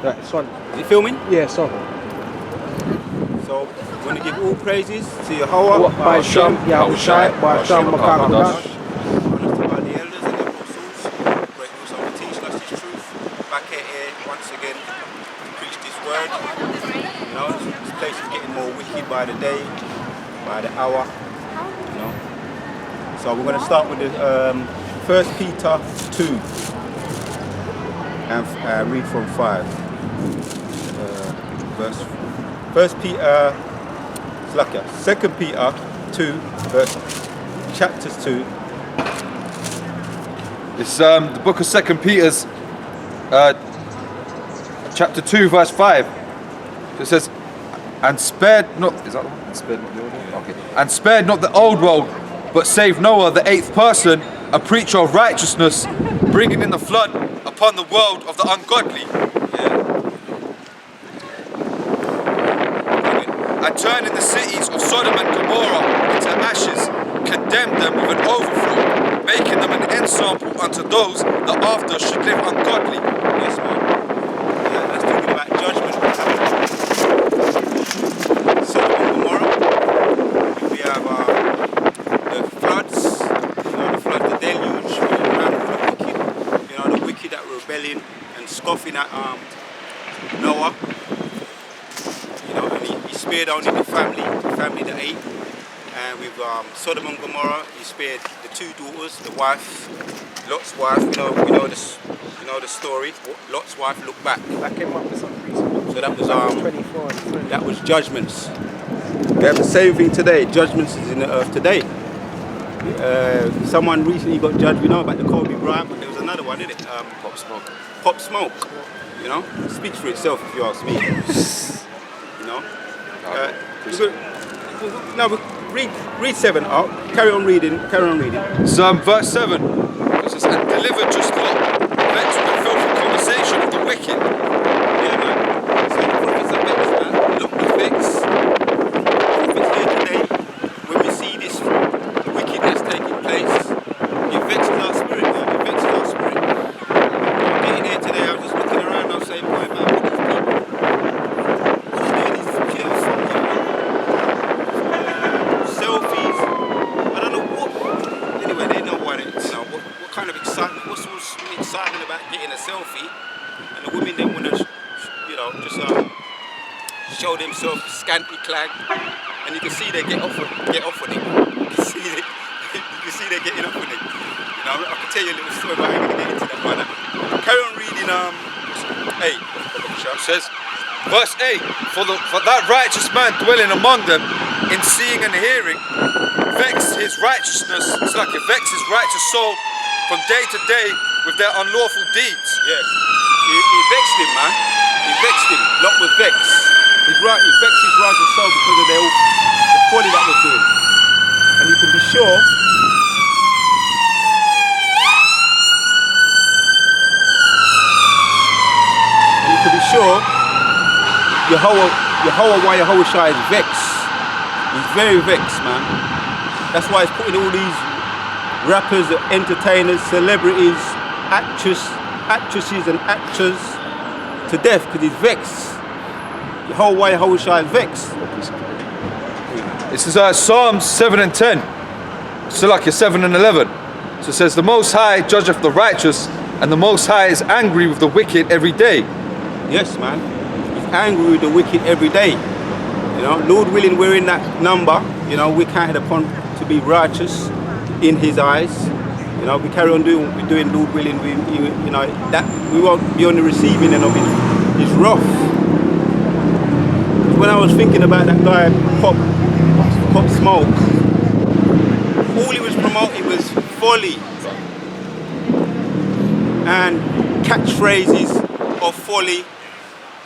That's one. Is it filming? Yeah, so. So, we want to give all praises to Yahweh, By Shem, Yahushai, by Shem, Makakadash. honest to God, the elders and the apostles, great also for teaching us this truth. Back here once again to preach this word. You know, this place is getting more wicked by the day, by the hour. You know. So we're going to start with the 1 Peter 2 and read from 5. Verse 1 Peter, it's like 2 Peter 2, chapters 2. It's the book of 2 Peter's chapter 2 verse 5. It says, and spared not, is that the one? And spared not the old world? Okay. And spared not the old world, but saved Noah, the 8th person, a preacher of righteousness, bringing in the flood upon the world of the ungodly. And turning the cities of Sodom and Gomorrah into ashes, condemned them with an overthrow, making them an ensample unto those that after should live ungodly. Yes, man. Yeah, that's talking about judgment. Sodom and Gomorrah. We have the floods, the flood, the deluge, the wicked, the wicked that were rebelling and scoffing at Noah. And he spared only the family that ate. And with Sodom and Gomorrah, he spared the 2 daughters, the wife, Lot's wife. We know the story. Lot's wife looked back. That came up with some reason. So that was 24. that was judgments. We have the same thing today. Judgments is in the earth today. Someone recently got judged. We know about the Kobe Bryant, but there was another one, didn't it? Pop Smoke. Pop Smoke. It speaks for itself if you ask me. Read 7 out. Carry on reading. So verse 7. It says, and deliver just Lot, vexed with the filthy conversation of the wicked. Yeah, man. So the prophets are vexed, man. Lot was vexed. Prophets here today, when we see this wickedness taking place, it vexes our spirit, man. It vexes our spirit. Getting here today, I was just looking around, I was saying, boy, man, what these people? What's there? These kids, selfies. I don't know what. Anyway, they know what it is. What kind of excitement? What's so exciting about getting a selfie? And the women then want to, just show themselves scantily clad, and you can see they get off on it. You can see they're getting off on it. I can tell you a little story, but I ain't gonna get into that one. Carry on reading. 8. It says, verse 8, for that righteous man dwelling among them, in seeing and hearing, vexed his righteousness. It's like it vexed his righteous soul from day to day with their unlawful deeds. Yes, he vexed him, man. He vexed him. Lot was vexed. He's right. He vexed his righteous soul because of the folly that was doing. And you can be sure. Yahushai is vexed. He's very vexed, man. That's why he's putting all these rappers, entertainers, celebrities, actresses and actors to death because he's vexed. Yahushai is vexed. This is Psalms 7 and 10. So like 7 and 11. So it says, the Most High judgeth the righteous, and the Most High is angry with the wicked every day. Yes, man. He's angry with the wicked every day. Lord willing, we're in that number. We're counted upon to be righteous in His eyes. We carry on doing what we're doing. Lord willing, that we won't be on the receiving end of His wrath. When I was thinking about that guy, Pop Smoke, all he was promoting was folly and catchphrases of folly.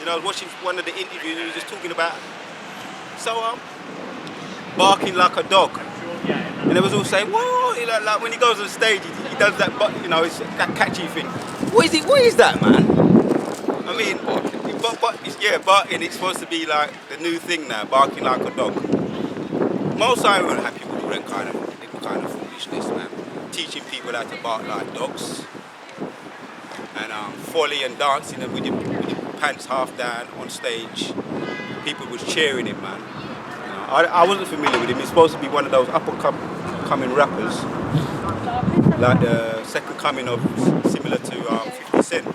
I was watching one of the interviews and he was just talking about barking like a dog. And they was all saying, whoa, like when he goes on stage, he does that, it's that catchy thing. What is that, man? I mean, barking, it's supposed to be like the new thing now, barking like a dog. Most I weren't happy with all that kind of foolishness, man. Teaching people how to bark like dogs. And folly and dancing and with your pants half down on stage. People was cheering him, man. You know, I wasn't familiar with him. He's supposed to be one of those up-and-coming rappers, like the second coming of, similar to 50 Cent.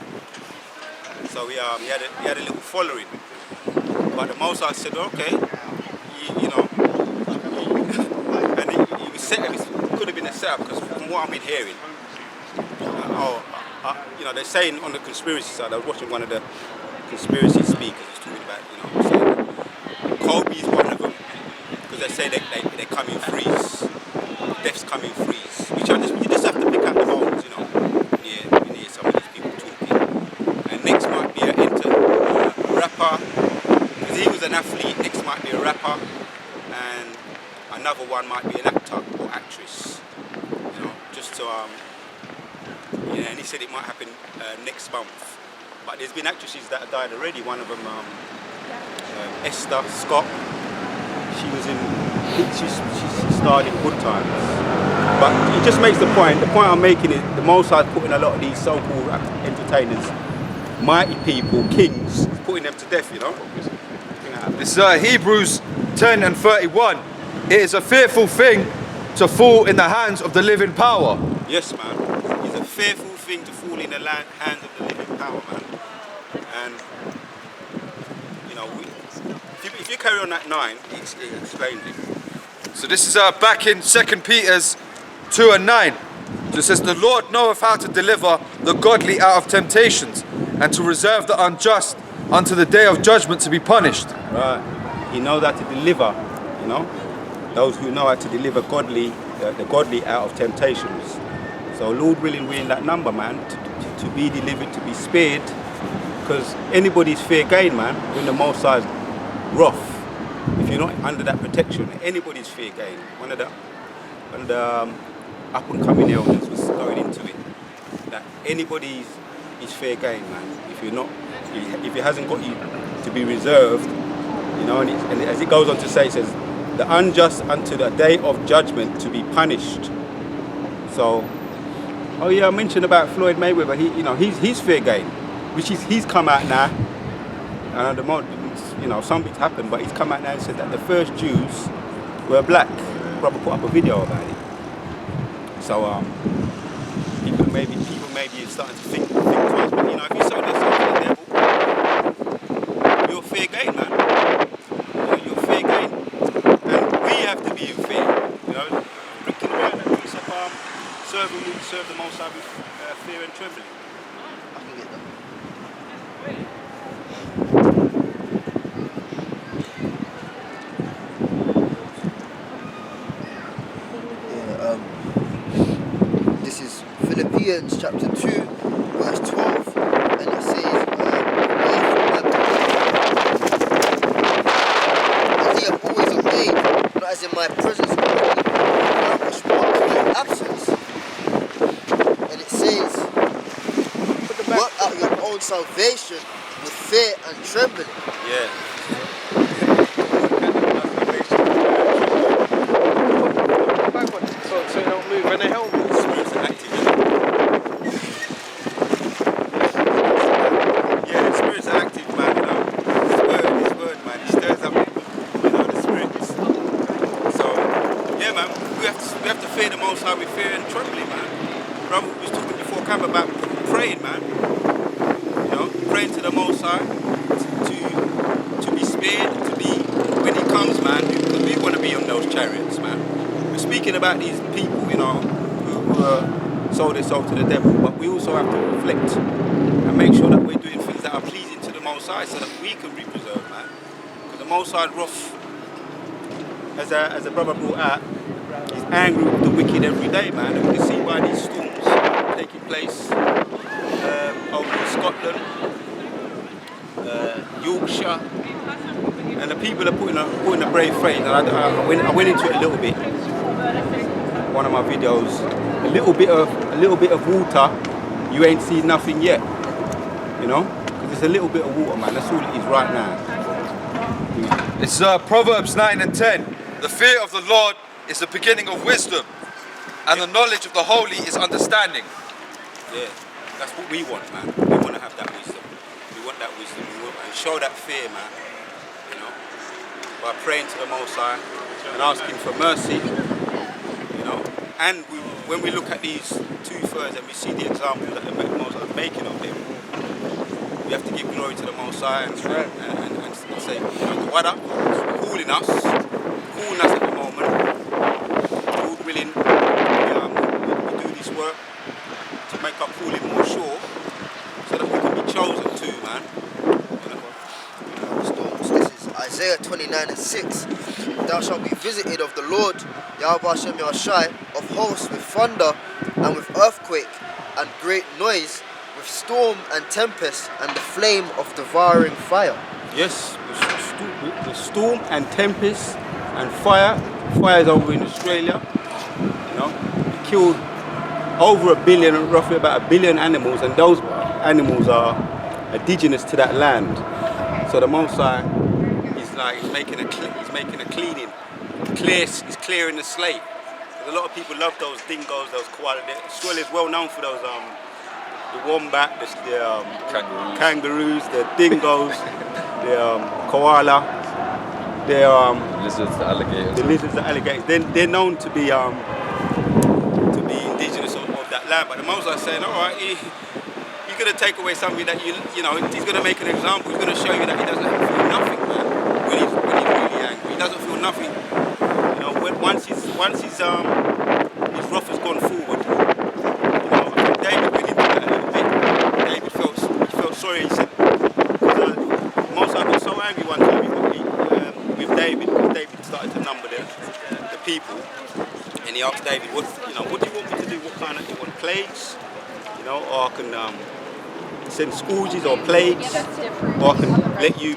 So he had a little following. But the Most High said, okay, you know, and he was set. It could have been a setup because from what I've been hearing, you know, they're saying on the conspiracy side. I was watching one of the conspiracy speakers. He's talking about, you know, saying Kobe is one of them because they say they come in threes. Deaths come in threes, which you just have to pick up the bones, you know. When you hear some of these people talking. And next might be a rapper, because he was an athlete. Next might be a rapper, and another one might be an actor or actress. You know, just to yeah. And he said it might happen next month. But there's been actresses that have died already. One of them, Esther Scott. She was in. She starred in Good Times. But it just makes the point. The point I'm making is the Most High putting a lot of these so-called entertainers, mighty people, kings, putting them to death. You know. This is Hebrews 10 and 31. It is a fearful thing to fall in the hands of the living power. Yes, man. It's a fearful thing to fall in the hands of the living power, man. And you know, if you carry on that 9, it explains it. So this is back in 2 Peter's 2 and 9. So it says, the Lord knoweth how to deliver the godly out of temptations, and to reserve the unjust unto the day of judgment to be punished. Right. He knows how to deliver, you know, those who know how to deliver the godly out of temptations. So Lord willing, we're in that number, man, to be delivered, to be spared, because anybody's fair game, man, when the Most High's wrath. If you're not under that protection, anybody's fair game. One of the up and coming elders was going into it. That anybody's is fair game, man. If you're not, if it hasn't got you to be reserved, you know, and as it goes on to say, it says, the unjust unto the day of judgment to be punished. So, oh yeah, I mentioned about Floyd Mayweather. He's fair game, which is he's come out now. And the moment, you know, something's happened, but he's come out now and said that the first Jews were black. Probably put up a video about it. So people maybe are starting to think twice. But you know, if you sold yourself to the devil, you're fair game, man. You know, you're fair game, and we have to be in fear. You know, looking around at things like serve the Most High with fear and trembling. I can get that. This is Philippians chapter 2, verse 12, and it says, as ye have always obeyed, not as in my presence only, but which marks my absence. And it says, work out your own salvation with fear and trembling. Yeah. So you don't move in the helmet. Spirits are active. Yeah, the spirits are active, man. You know, this word, man, it stirs up, you know, the spirits. So, yeah, man, we have to fear the Most High with fear and trembling, man. Brother, we was talking before camp about praying, man. You know, praying to the Most High to be spared, to be when He comes, man. Because we want to be on those chariots, man. We're speaking about these people, you know, who sold their soul to the devil, but we also have to reflect and make sure that we're doing things that are pleasing to the Most High so that we can be preserved, man. Because the Most High wrath, as the brother brought out, is angry with the wicked every day, man. And we can see why these storms taking place over in Scotland, Yorkshire, and the people are putting a brave face. And I went into it a little bit. One of my videos, a little bit of water, you ain't seen nothing yet, you know, because it's a little bit of water, man. That's all it is right now. It's Proverbs 9 and 10. The fear of the Lord is the beginning of wisdom, and the knowledge of the holy is understanding. Yeah, that's what we want, man. We want want to have that wisdom. We want that wisdom. We want, and show that fear, man. You know, by praying to the Most High and asking for mercy. You know, and when we look at these 2/3 and we see the example that the Most High is making of him, we have to give glory to the Most High and say, you know, what up, calling us at the moment. Lord willing, we do this work to make our calling more sure, so that we can be chosen too, man. Storms. This is Isaiah 29:6. Thou shalt be visited of the Lord, Yahweh Hashem Yahshai, of hosts with thunder and with earthquake and great noise, with storm and tempest and the flame of devouring fire. Yes, the storm and tempest and fire. Fires over in Australia. You know, it killed over 1 billion, roughly about 1 billion animals, and those animals are indigenous to that land. So the Most High is like he's making a cleaning, he's clearing the slate. Because a lot of people love those dingoes, those koalas. Australia is well known for those the wombat, the kangaroos, the dingoes, the koala, the lizards, the alligators. The lizards, the alligators. They're known to be indigenous of that land. But the Most High is saying, all right, he's going to take away something that you know. He's going to make an example. He's going to show you that he doesn't feel nothing, man. When he's really angry, he doesn't feel nothing. You know, once his wrath has gone forward. You know, I think David went into that a little bit. David felt sorry. He said, Most High got so angry one time with David, because David started to number the people, and he asked David, what do you want me to do? What kind of, you want plagues? You know, or I can send scourges or plagues, or I can let you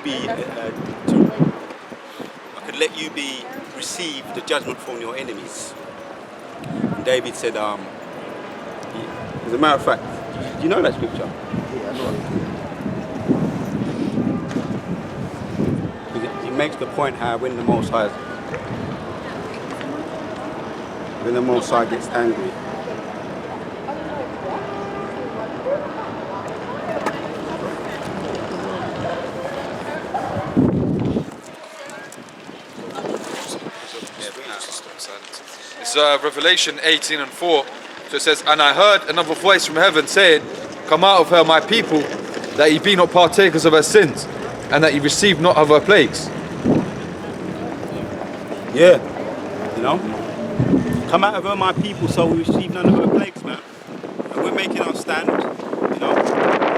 be receive the judgment from your enemies. And David said, as a matter of fact, do you know that scripture? Yeah, I know. He makes the point how when the Most High gets angry, It's Revelation 18:4. So it says, and I heard another voice from heaven saying, come out of her, my people, that ye be not partakers of her sins, and that ye receive not of her plagues. yeah, you know, come out of her, my people, so we receive none of her plagues, man. And we're making our stand, you know. As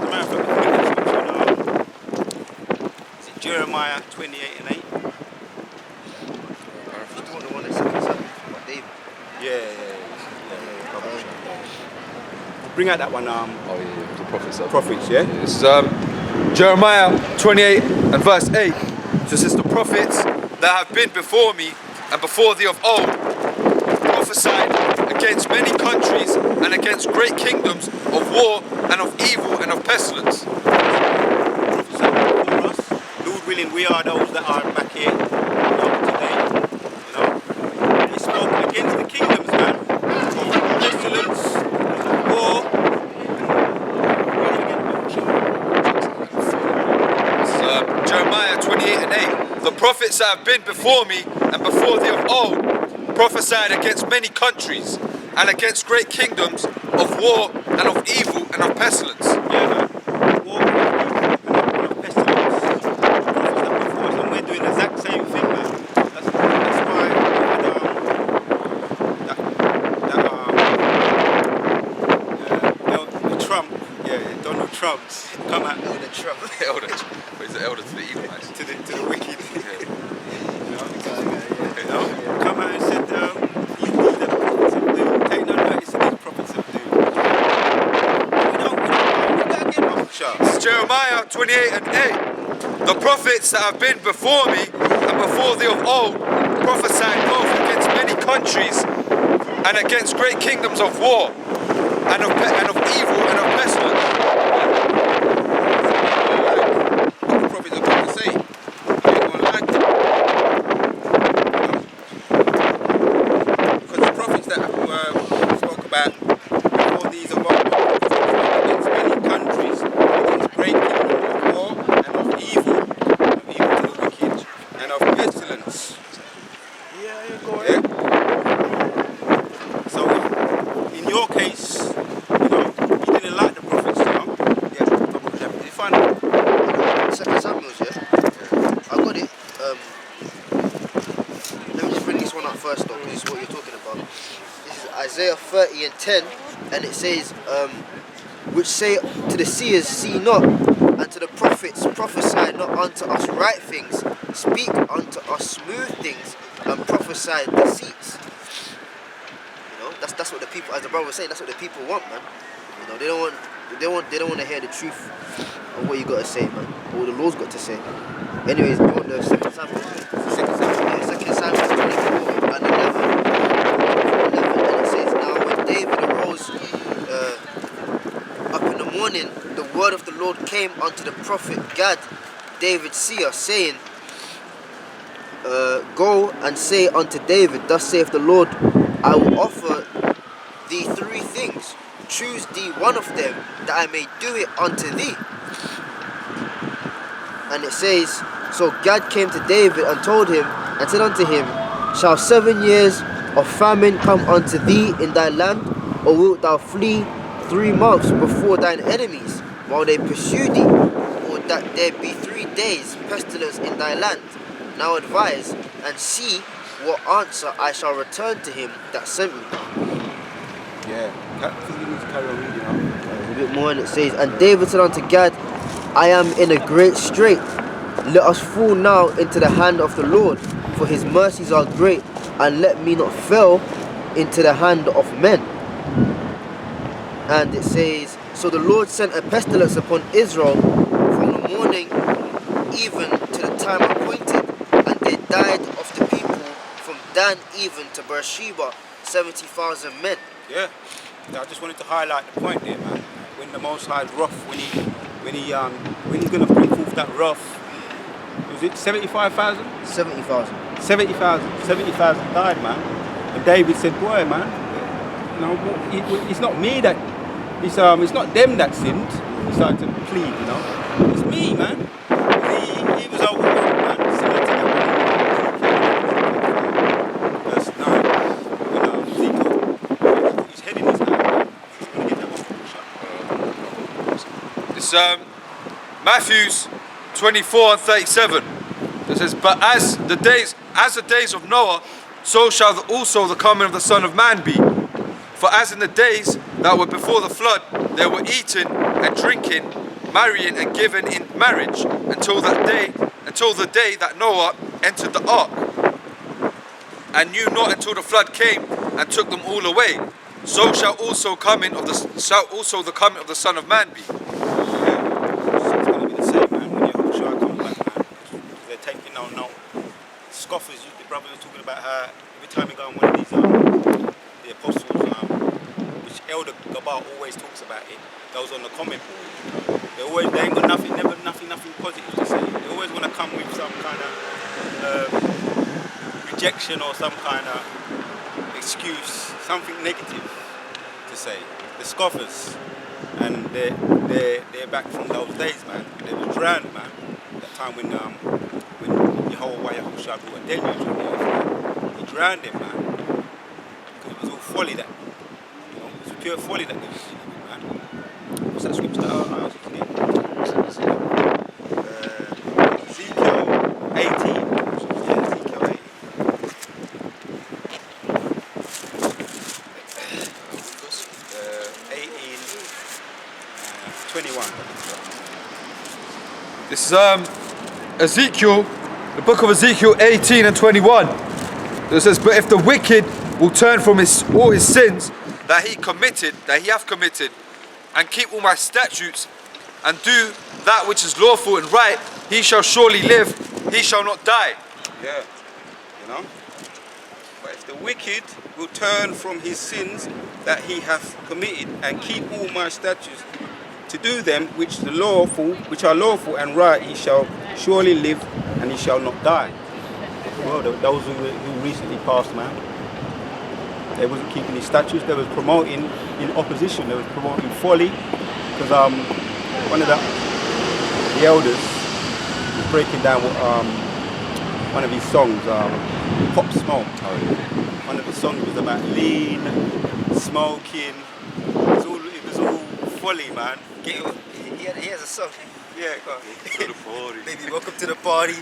a matter of fact, is it Jeremiah 28:8? The one that said about David. Yeah. Bring out that one. Oh yeah, the prophets. Prophets, yeah. This is Jeremiah 28:8. So it says, the prophets that have been before me and before thee of old prophesied against many countries and against great kingdoms of war and of evil and of pestilence. Prophesied before us. Lord willing, we are those that are back here, you know, today. You know, they spoke against the kingdoms, man. Of pestilence, war. Jeremiah 28:8. The prophets that have been before me and before thee of old prophesied against many countries and against great kingdoms of war and of evil and of pestilence. Yeah, man. War and of pestilence. Prophets that before us, and we're doing the exact same thing, man. That's why Donald Trump's come out. Elder Trump. Elder to the evil, man. To the wicked. You know, come out and said, these are the prophets of doom. Take no notice of these prophets of doom. We gotta get off shot. This is Jeremiah 28:8. The prophets that have been before me and before thee of old prophesied both against many countries and against great kingdoms of war and of evil and of pestilence. What the prophets are going to say. You ain't gonna like it. Because the prophets that spoke about all these of old against many countries, against evil to the wicked, and of pestilence. Yeah, go ahead. Yeah? So, in your case, you didn't like the prophets, Yeah. You find it? 2 Samuel, yeah? I got it. Let me just bring this one up first, though, because this is what you're talking about. This is Isaiah 30 and 10, and it says, which say to the seers, see not, and to the prophets, prophesy not unto us right things, speak unto us smooth things, and prophesy deceits. That's what the people, as the brother was saying, that's what the people want, man. They don't want to hear the truth of what you got to say, man, or what the Lord's got to say. Anyways, you want the 2 Samuel? 2 Samuel 24 and 11. And it says, now when David arose up in the morning, the word of the Lord came unto the prophet Gad, David's seer, saying, go and say unto David, thus saith the Lord, I will offer thee 3 things. Choose thee one of them, that I may do it unto thee. And it says, so Gad came to David and told him, and said unto him, shall 7 years of famine come unto thee in thy land, or wilt thou flee 3 months before thine enemies, while they pursue thee, or that there be 3 days pestilence in thy land? Now advise, and see what answer I shall return to him that sent me. Yeah. You need to carry on reading, A bit more, and it says, and David said unto Gad, I am in a great strait. Let us fall now into the hand of the Lord, for his mercies are great, and let me not fall into the hand of men. And it says, so the Lord sent a pestilence upon Israel from the morning even to the time appointed, and they died of the people from Dan even to Beersheba, 70,000 men. Yeah. I just wanted to highlight the point there, man. When the Most High's wrath, when he's gonna bring forth that wrath, was it 75,000? 70,000. 70,000 died, man. And David said, boy, man, it's not me that, it's not them that sinned. He started to plead, it's me, man. He was our wolf, man, similar to that verse 9, when Ezekiel put his head in his hand, man. He's going to get that one shot. It's Matthews 24 and 37. It says, but as the days of Noah, so shall also the coming of the Son of Man be. For as in the days that were before the flood, they were eating and drinking, marrying and giving in marriage, until the day that Noah entered the ark, and knew not until the flood came and took them all away. So shall also the coming of the Son of Man be. It's going to be the same, man, when Yahushua comes back, man. They're taking no scoffers. The brother was talking about how every time you go on one of these, the apostles, which Elder Gabar always talks about it, goes on the comment board. They ain't got nothing positive to say. They always want to come with some kind of rejection or some kind of excuse, something negative to say. The scoffers, and they're back from those days, man. They were drowned, man. That time when Yahushua brought a deluge on the earth, man. He drowned them, man. Because it was all folly that, it was pure folly that they were doing, man. What's that scripture that I asked you to get? Ezekiel 18. Yeah, Ezekiel 18. 21. This is Ezekiel, the book of Ezekiel 18 and 21. It says, but if the wicked will turn from all his sins that he hath committed, and keep all my statutes, and do that which is lawful and right, he shall surely live, he shall not die. Yeah, But if the wicked will turn from his sins that he hath committed, and keep all my statutes, to do them which are lawful and right, he shall surely live, and he shall not die. Well, those who recently passed, man, they wasn't keeping his statutes. They was promoting in opposition. They was promoting folly, because one of the elders breaking down what, one of his songs, Pop Smoke. One of his songs was about lean, smoking. It was all folly, man. He has a song. Yeah, go on. To the party. Baby, welcome to the party.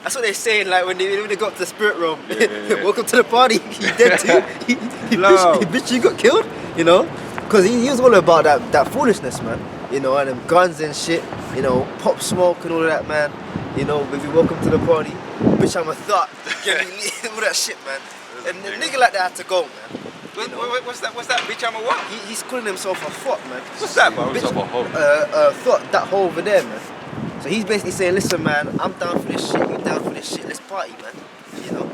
That's what they're saying, like when they got to the spirit realm. Yeah. Welcome to the party. He dead too. Bitch, you got killed. You know, because he was all about that foolishness, man. You know, and them guns and shit. You know, Pop Smoke and all of that, man. You know, baby, welcome to the party. Bitch, I'm a thought. All that shit, man. And a nigga like that had to go, man. What's that bitch? I'm a what? He's calling himself a thought, man. What's that, bro? What's up, a hoe? Thought, that hole over there, man. So he's basically saying, listen, man, I'm down for this shit, you down for this shit, let's party, man. You know?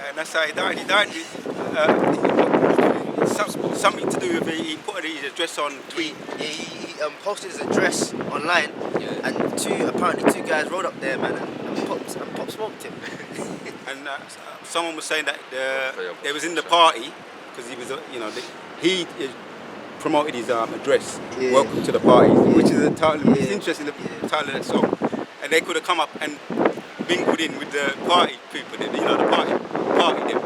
And that's how he died. He died with something to do with he put his address on tweet. He posted his address online, and apparently two guys rode up there, man, and Pop smoked him. And someone was saying that they was in the party because he was, he promoted his address. Yeah. Welcome to the party, which is the title. It's interesting, the title of that song. And they could have come up and mingled in with the party people, the party them.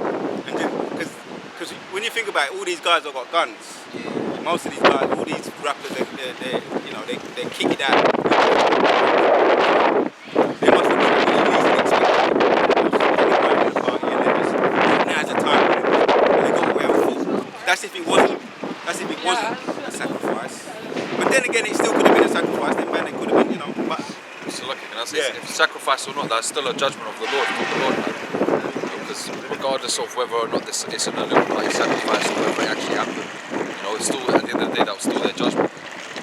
And because when you think about it, all these guys have got guns. Yeah. Most of these guys, all these rappers, they kick it out. They must have been at least expected. Now's the time. They got away with it. That's if it wasn't a sacrifice. But then again, it still could have been a sacrifice. Then man, it could have been, But So lucky, can I say, if sacrifice or not, that's still a judgment of the Lord, from the Lord, man. Because regardless of whether or not it's an Illuminati sacrifice or whether it actually happened, it's still, at the end of the day, that was still their judgment.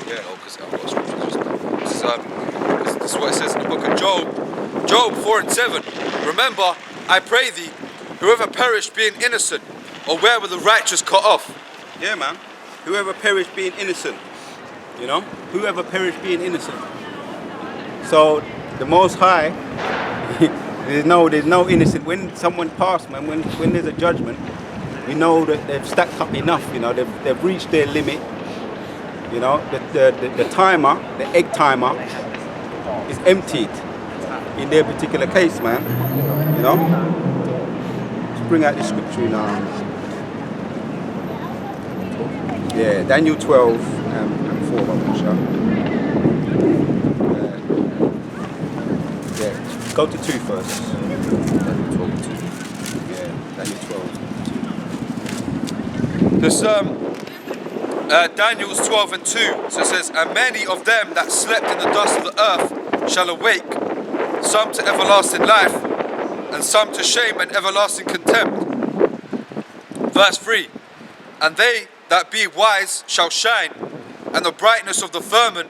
Because I've got scriptures just this is what it says in the book of Job 4:7. Remember, I pray thee, whoever perished being innocent, or where were the righteous cut off? yeah, man. Whoever perished being innocent, whoever perished being innocent. So the Most High, there's no innocent. When someone passed, man, when there's a judgment, we know that they've stacked up enough. They've reached their limit. The timer, the egg timer, is emptied in their particular case, man. Let's bring out the scripture now. Yeah, Daniel 12 and 4, I'm sure. Go to 2 first. Daniel 12, 2. Yeah, Daniel 12, 2. This Daniel's 12 and 2, so it says, and many of them that slept in the dust of the earth shall awake, some to everlasting life, and some to shame and everlasting contempt. Verse 3, and they that be wise shall shine, and the brightness of the firmament,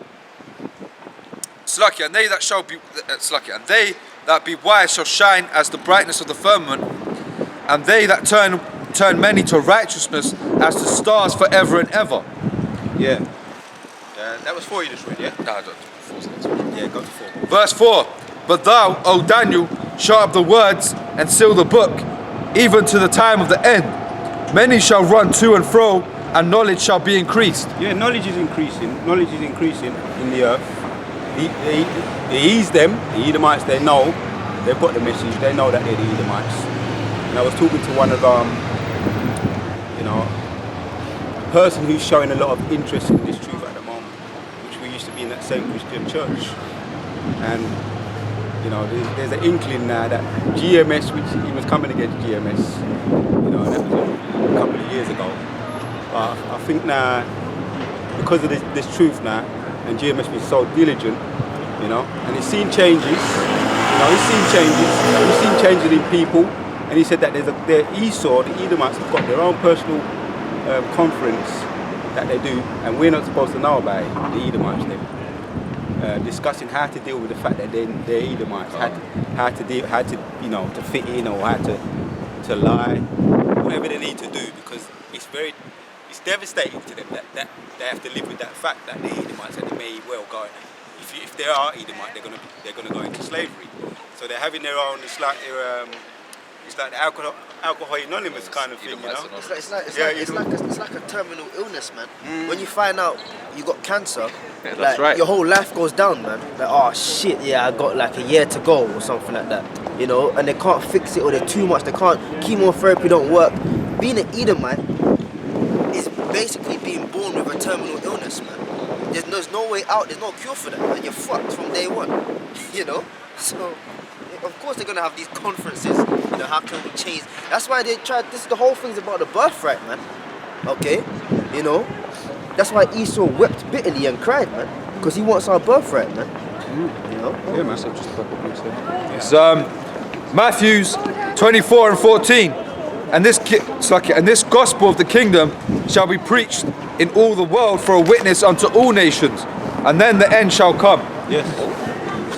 and they that be wise shall shine as the brightness of the firmament, and they that turn many to righteousness as the stars forever and ever. Yeah. That was 4 you just read, yeah? No, I don't. 4. Yeah, go to 4. Verse 4, but thou, O Daniel, shut up the words and seal the book, even to the time of the end. Many shall run to and fro, and knowledge shall be increased. Yeah, knowledge is increasing. Knowledge is increasing in the earth. They ease them, the Edomites, they know, they've got the message, they know that they're the Edomites. And I was talking to one of a person who's showing a lot of interest in this truth at the moment, which we used to be in that same Christian church. And there's an inkling now that GMS, which he was coming against GMS, and that was a couple of years ago. But I think now, because of this truth now, and GMS was so diligent, and he's seen changes, he's seen changes in people, and he said that the Edomites have got their own personal conference that they do, and we're not supposed to know about it, the Edomites, discussing how to deal with the fact that they're Edomites, how to fit in, or how to lie, whatever they need to do, because it's devastating to them that they have to live with that fact that they're Edomites, and they may well go. If they are Edomite, they're gonna go into slavery. So they're having their own. It's It's like the alcohol anonymous kind of thing, you know. It's like a terminal illness, man. When you find out you got cancer, Yeah, that's like right. your whole life goes down, man. Like, oh shit, yeah, I got like a year to go or something like that, you know. And they can't fix it, or they're too much. They can't. Chemotherapy don't work. Being an Edomite is basically being born with a terminal illness, man. There's no way out. There's no cure for that, man. You're fucked from day one, you know. So. Of course they're gonna have these conferences, you know, how can we change? That's why they tried, the whole thing's about the birthright, man. Okay? You know? That's why Esau wept bitterly and cried, man. Because he wants our birthright, man. You know? Yeah, man. So just it's Matthews 24 and 14. And this gospel of the kingdom shall be preached in all the world for a witness unto all nations, and then the end shall come. Yes.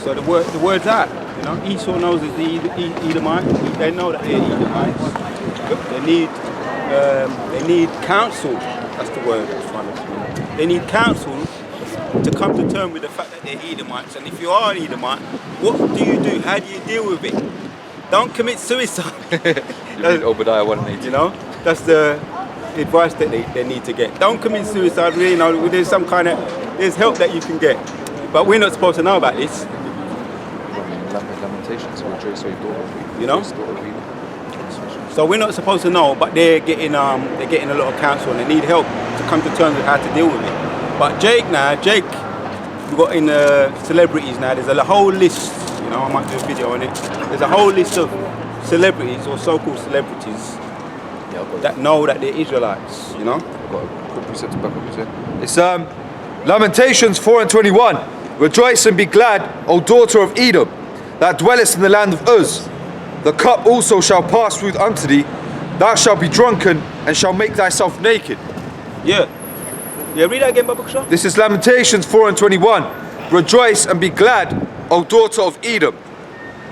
So the word's out. You know, Esau knows that the Edomites. They know that they're Edomites. They need counsel. That's the word. They need counsel to come to terms with the fact that they're Edomites. And if you are an Edomite, what do you do? How do you deal with it? Don't commit suicide. You read Obadiah 1:18. You know, that's the advice that they need to get. Don't commit suicide. You know, there's help that you can get, but we're not supposed to know about this. Lamentations, you know. So we're not supposed to know, but they're getting a lot of counsel and they need help to come to terms with how to deal with it. But Jake, we've got in celebrities now. There's a whole list. You know, I might do a video on it. There's a whole list of celebrities or so-called celebrities that know that they're Israelites. You know. I've got a good precept to back up with it. It's Lamentations 4 and 21. Rejoice and be glad, O daughter of Edom, that dwellest in the land of Uz. The cup also shall pass through unto thee. Thou shalt be drunken and shall make thyself naked. Yeah. Yeah, read that again, Babakshah. This is Lamentations 4 and 21. Rejoice and be glad, O daughter of Edom,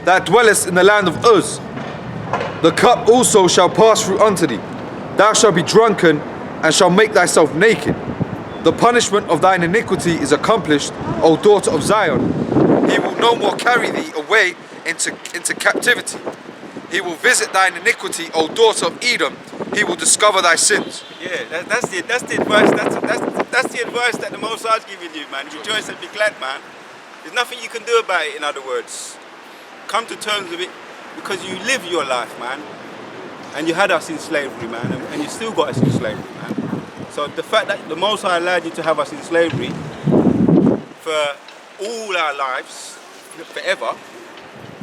that dwellest in the land of Uz. The cup also shall pass through unto thee. Thou shalt be drunken and shall make thyself naked. The punishment of thine iniquity is accomplished, O daughter of Zion. He will no more carry thee away into captivity. He will visit thine iniquity, O daughter of Edom. He will discover thy sins. Yeah, that's the advice. That's the advice that the Most High's giving you, man. Rejoice and be glad, man. There's nothing you can do about it. In other words, come to terms with it because you live your life, man. And you had us in slavery, man, and you still got us in slavery, man. So the fact that the Most High allowed you to have us in slavery for all our lives, forever,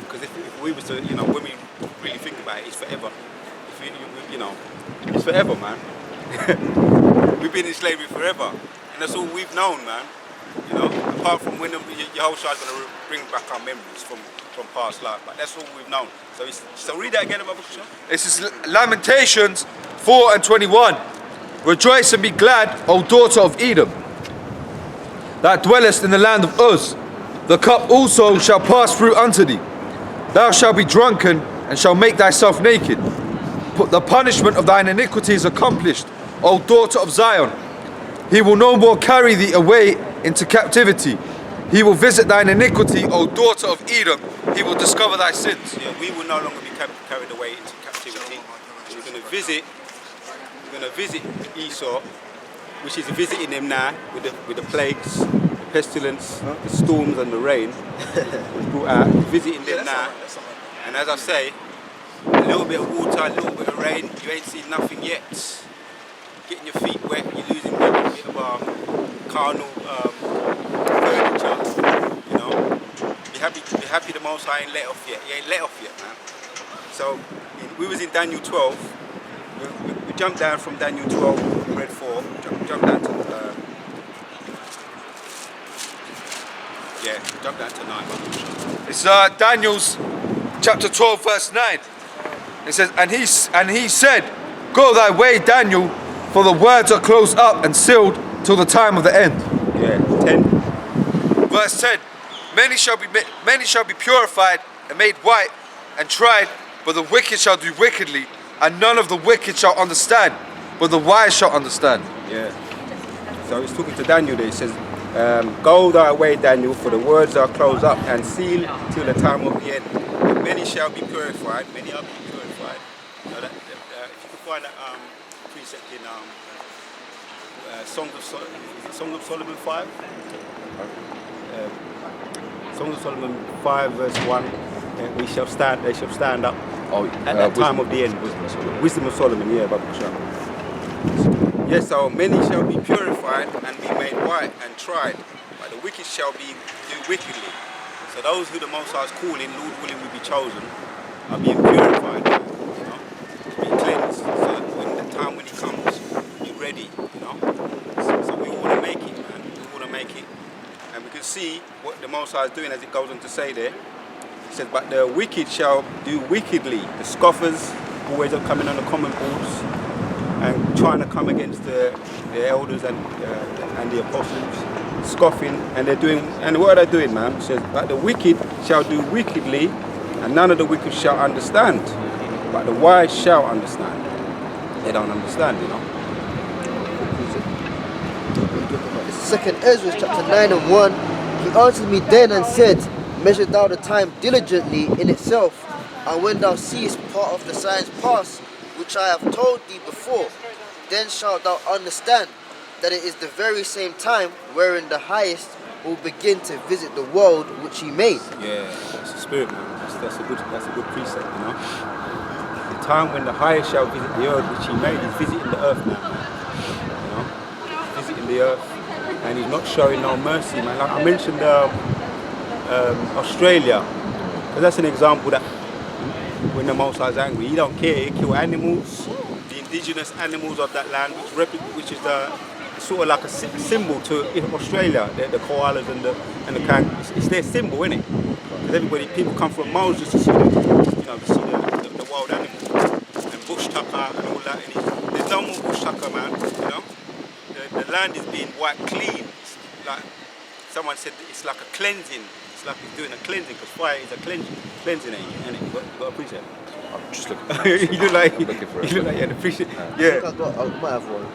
because if we was to, you know, when we really think about it, it's forever. You know, it's forever, man. We've been in slavery forever, and that's all we've known, man. You know, apart from when your whole side's going to bring back our memories from past life, but that's all we've known. So read that again, Abba Kusha. This is Lamentations 4 and 21. Rejoice and be glad, O daughter of Edom, that dwellest in the land of Uz. The cup also shall pass through unto thee. Thou shalt be drunken and shall make thyself naked. The punishment of thine iniquity is accomplished, O daughter of Zion. He will no more carry thee away into captivity. He will visit thine iniquity, O daughter of Edom. He will discover thy sins. Yeah, we will no longer be carried away into captivity. We're going to visit Esau, which is visiting them now with the plagues, the pestilence, the storms and the rain. Was brought out, visiting them now. And as I say, a little bit of water, a little bit of rain, you ain't seen nothing yet. Getting your feet wet, you're losing a bit of carnal furniture, you know. Be happy the Most High ain't let off yet. He ain't let off yet, man. So we was in Daniel 12. We jumped down from Daniel 12, read 4, jumped down to jump down to 9. It's Daniel's chapter 12 verse 9. It says, and he said, go thy way, Daniel, for the words are closed up and sealed till the time of the end. Yeah, 10. Verse 10. Many shall be purified and made white and tried, but the wicked shall do wickedly, and none of the wicked shall understand, but the wise shall understand. Yeah. So it's talking to Daniel there. It says, go thy way, Daniel, for the words are closed up and sealed till the time of the end. And many shall be purified, many are being purified, You know, if you can find that precept in Song of Solomon 5. Song of Solomon 5 verse 1. They shall stand up at that time of the end. Wisdom of Solomon, yeah, Babu Kasham. Yes, so many shall be purified and be made white and tried, but the wicked shall do wickedly. So those who the Most High is calling, Lord willing, will be chosen, are being purified, you know, to be cleansed. So when the time when He comes, be ready, you know. So we all want to make it, man. We all want to make it, and we can see what the Most High is doing as it goes on to say there. He says, but the wicked shall do wickedly. The scoffers always are coming on the common boards and trying to come against the elders and the apostles, scoffing, and they're doing. And what are they doing, man? It says, but the wicked shall do wickedly, and none of the wicked shall understand. But the wise shall understand. They don't understand, you know. Second Ezra chapter 9 and 1. He answered me then and said, measure thou the time diligently in itself, and when thou seest part of the signs pass, which I have told thee before, then shalt thou understand that it is the very same time wherein the highest will begin to visit the world which He made. Yeah, that's the spirit, man. That's a good precept, you know. The time when the highest shall visit the earth which He made, He's visiting the earth now, man. You know, He's visiting the earth, and He's not showing no mercy, man. Like I mentioned Australia, because that's an example that when the Most High is angry, He don't care. He kill animals, the indigenous animals of that land, which is the sort of like a symbol to Australia. The koalas and the kangaroos. It's their symbol, isn't it? Because people come from miles just to see the wild animals and bush tucker and all that. And there's no more bush tucker, man. You know, the land is being wiped clean. It's like someone said, it's like a cleansing. It's like He's doing a cleansing, because fire is a cleansing, and you got to appreciate it. I'm just looking. You look like for it. you look like you appreciate. I might have one.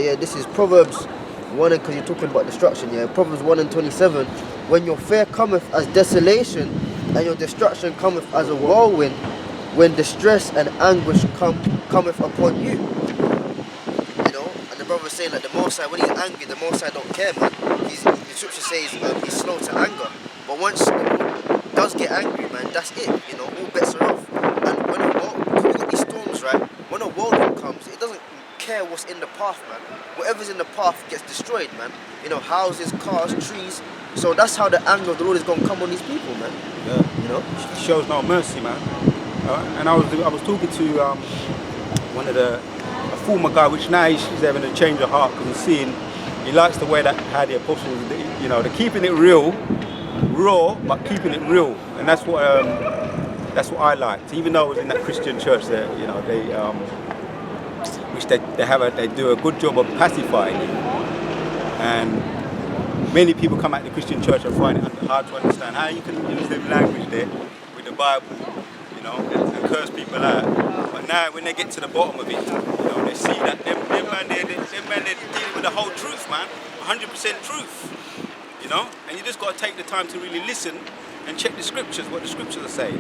Yeah, this is Proverbs 1, because you're talking about destruction. Yeah, Proverbs 1 and 27. When your fear cometh as desolation, and your destruction cometh as a whirlwind, when distress and anguish cometh upon you. You know, and the brother's saying that the Most High, when He's angry, the Most High don't care, man. The scripture says He's slow to anger, but once the Lord does get angry, man, that's it. You know, all bets are off. And when we've got these storms, right? When a whirlwind comes, it doesn't care what's in the path, man. Whatever's in the path gets destroyed, man. You know, houses, cars, trees. So that's how the anger of the Lord is going to come on these people, man. Yeah. You know, He shows no mercy, man. And I was talking to one of a former guy, which now he's having a change of heart, because he's seeing, he likes the way that how the apostles, you know, they're keeping it real, raw, but keeping it real, and that's what I liked. Even though I was in that Christian church there, you know, they do a good job of pacifying you, and many people come out of the Christian church and find it hard to understand how you can use the language there with the Bible, you know, and curse people out. But now when they get to the bottom of it, you know, they see that them man they're dealing with the whole truth, man, 100% truth, you know, and you just got to take the time to really listen and check the scriptures, what the scriptures are saying,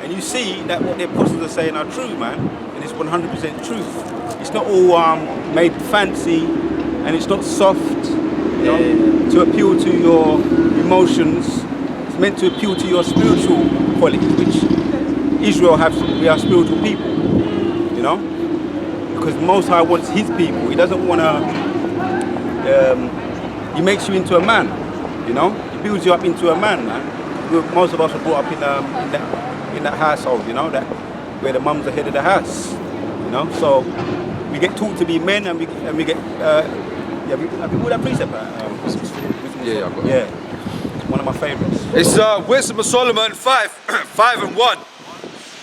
and you see that what the apostles are saying are true, man, and it's 100% truth. It's not all made fancy, and it's not soft, you know, to appeal to your emotions. It's meant to appeal to your spiritual qualities, which Israel we are spiritual people, you know, because the Most High wants His people. He doesn't want to. He makes you into a man, you know. He builds you up into a man, man. Most of us are brought up in that household, you know, that where the mum's the head of the house, you know. So we get taught to be men, and we get. Have you read that precept? Yeah, I've got it. Yeah, it's one of my favourites. It's Wisdom of Solomon 5, 5 and 1.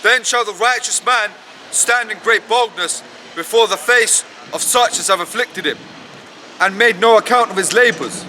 Then shall the righteous man stand in great boldness before the face of such as have afflicted him, and made no account of his labours.